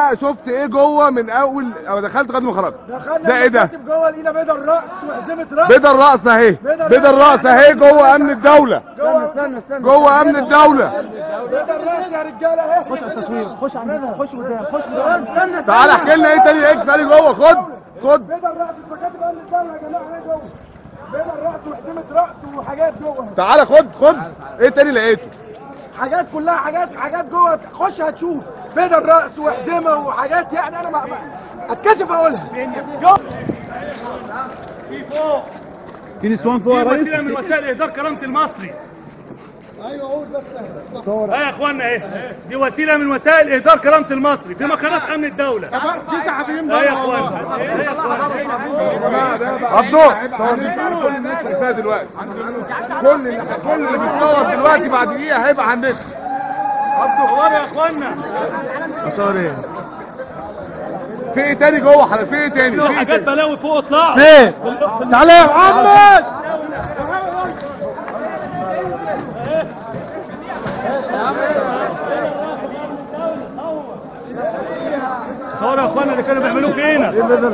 بقى شفت ايه جوه من اول او دخلت لغايه ما خرجت؟ دخلنا ده ايه ده؟ جوه لقينا بيض الراس وحزمه راس. بيض الراس اهي، بيض الراس اهي جوه امن الدوله. استنى جوه امن الدوله. بيض الراس يا رجاله اهي. خش على التصوير، خش عندنا، خش قدام، خش قدام. استنى تعالى احكي لنا ايه تاني، ايه تاني جوه؟ خد بيض الراس في مكاتب امن الدوله يا جماعه اهي جوه. بيض الراس وحزمه راس وحاجات جوه. تعالى خد ايه تاني لقيته؟ حاجات كلها حاجات جوه، خش هتشوف بيض الراس وحزمه وحاجات، يعني انا اتكسف اقولها. في فوق في نسوان فوق يا ريس. وسيله من وسائل اهدار كرامه المصري. ايوه قول بس. اهي يا اخوانا اهي، دي وسيله من وسائل اهدار كرامه المصري في مقرات امن الدوله. في صحفيين اهي يا اخوانا عبدو كل الناس شايفاها دلوقتي، كل اللي بيتصور دلوقتي بعد دقيقه هيبقى على النت. عبدو صور يا اخوانا. صور ايه؟ في ايه تاني جوه؟ في ايه تاني؟ في حاجات بلاوي فوق اطلعوا. فين؟ تعالى يا محمد. صوروا يا اخوانا اللي كانوا بيعملوه فينا.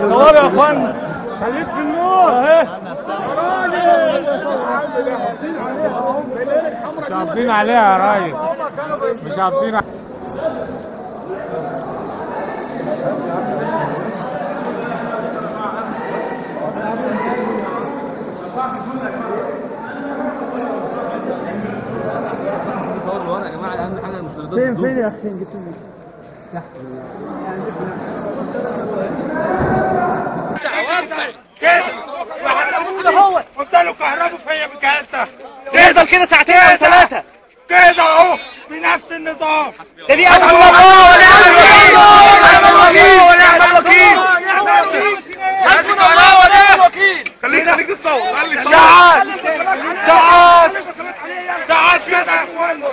صوروا يا اخوانا. خليك في النور اهي. مش حافظين عليها يا ريس، مش حافظين. صور الورق يا جماعه، اهم حاجه المستندات. فين يا اخي؟ فين جبت منين؟ هو وفضلوا كهربوا فيا بالجهاز ده. يفضل كده ساعتين او ثلاثه كده اهو بنفس النظام. ده دي حسبنا الله ونعم الوكيل. حسبنا الله ونعم الوكيل. حسبنا الله ونعم الوكيل. خليك تصور. ساعات كده يا اخوانا.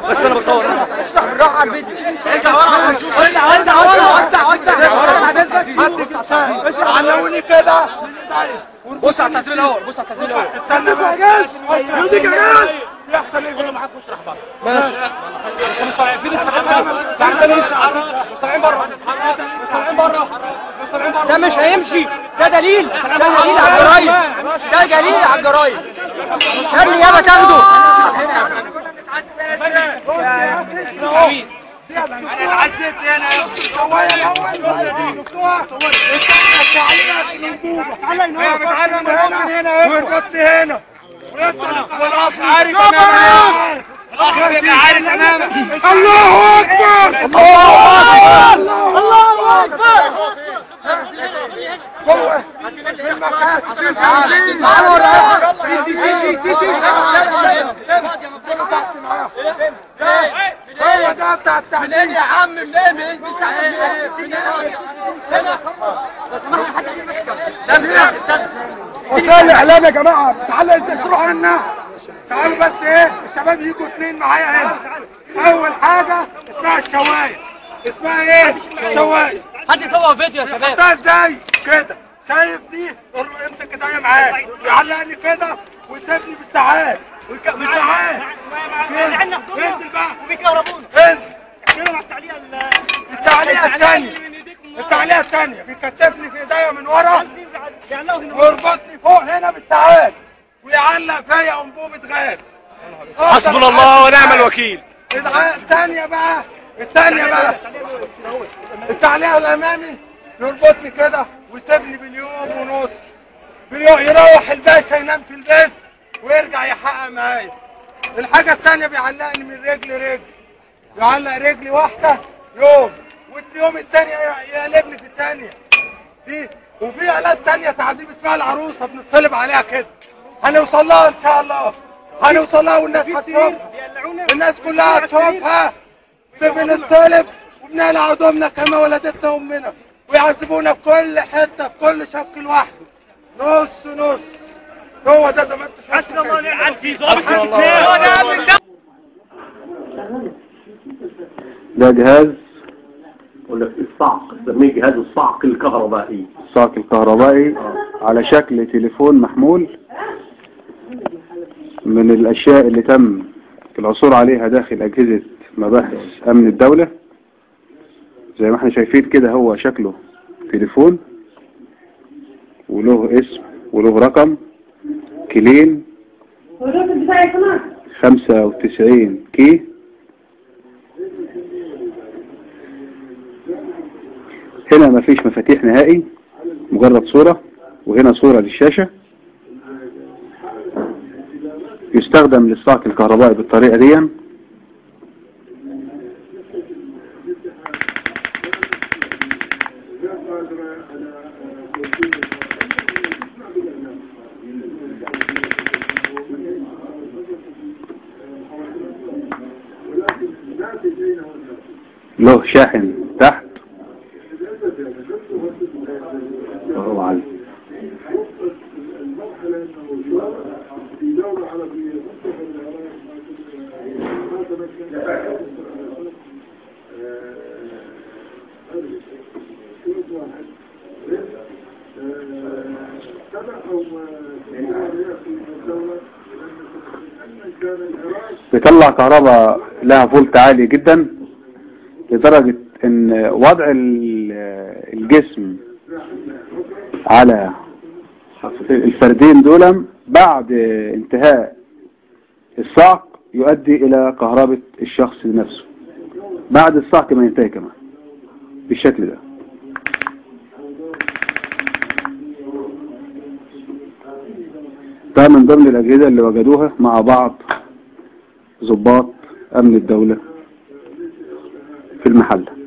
بس انا بصور. بالراحه على الفيديو. ارجع ورا عشان نشوف. وسع. علقوني كده. بص على التسجيل الاول، بص على التسجيل الاول. استنى بقى جاز. يوديك يا جاز. يحصل ايه؟ خدوا معاك واشرح بره. ماشي. في ناس مصطلعين بره. ده مش هيمشي. ده دليل على الجرايم. ده دليل على الجرايم. يا ابني يابا تاخده. انا اتعذبت هنا. شويه الاول. شفتوها؟ تعالى هنا واربطني هنا. والاخ عارف تماما. عارف تماما. الله اكبر. الله اكبر. هو هو ده بتاع التعليم. منين يا عم؟ منين؟ وسائل الاعلام يا جماعه بتتعلق ازاي؟ اشرحوا لنا. تعالوا بس ايه الشباب يجوا اتنين معايا هنا. اول حاجه اسمها الشوايه. اسمها ايه؟ الشوايه. حد يصور فيديو يا شباب. حطها ازاي؟ كده. شايف دي؟ امسك ايديا معاك. يعلقني كده ويسيبني بالساعات. بالساعات. انزل بقى. وبيكهربونا. انزل. كده مع التعليقه التعليقه الثانيه بيكتفني في ايديا من ورا ويربطني فوق هنا بالساعات ويعلق فيا انبوبه غاز. حسبنا الله ونعم الوكيل. الثانيه بقى التعليق الامامي يربطني كده ويسيبني باليوم ونص. يروح الباشا ينام في البيت ويرجع يحقق معايا. الحاجه الثانيه بيعلقني من رجل يعلق رجلي واحده يوم، واليوم الثاني يقلبني في الثانيه دي. وفي آلات ثانيه تعذيب اسمها العروسه بنصلب عليها كده. هنوصل لها ان شاء الله. هنوصل لها والناس هتشوفها. الناس كلها هتشوفها. بنصلب وبنقلع هدومنا كما ولدتنا امنا، ويعذبونا في كل حته في كل شق لوحده. نص نص. هو ده زي ما انت شايف. حسبنا الله ونعم الوكيل. حسبنا الله. ده جهاز ولا الصعق، بنسميه جهاز الصعق الكهربائي. الصعق الكهربائي. على شكل تليفون محمول من الأشياء اللي تم العثور عليها داخل أجهزة مباحث أمن الدولة. زي ما احنا شايفين كده هو شكله تليفون وله اسم وله رقم كيلين 95 كي. هنا مفيش مفاتيح نهائي، مجرد صورة، وهنا صورة للشاشة. يستخدم للصعق الكهربائي بالطريقة دي. له شاحن تحت وهو عالي. بيطلع كهرباء لها فولت عالي جدا، لدرجة ان وضع الجسم على الفردين دول بعد انتهاء الصعق يؤدي الى كهرباء الشخص نفسه بعد الصعق ما ينتهي كمان بالشكل ده. ده من ضمن الأجهزة اللي وجدوها مع بعض ضباط أمن الدولة في المحل.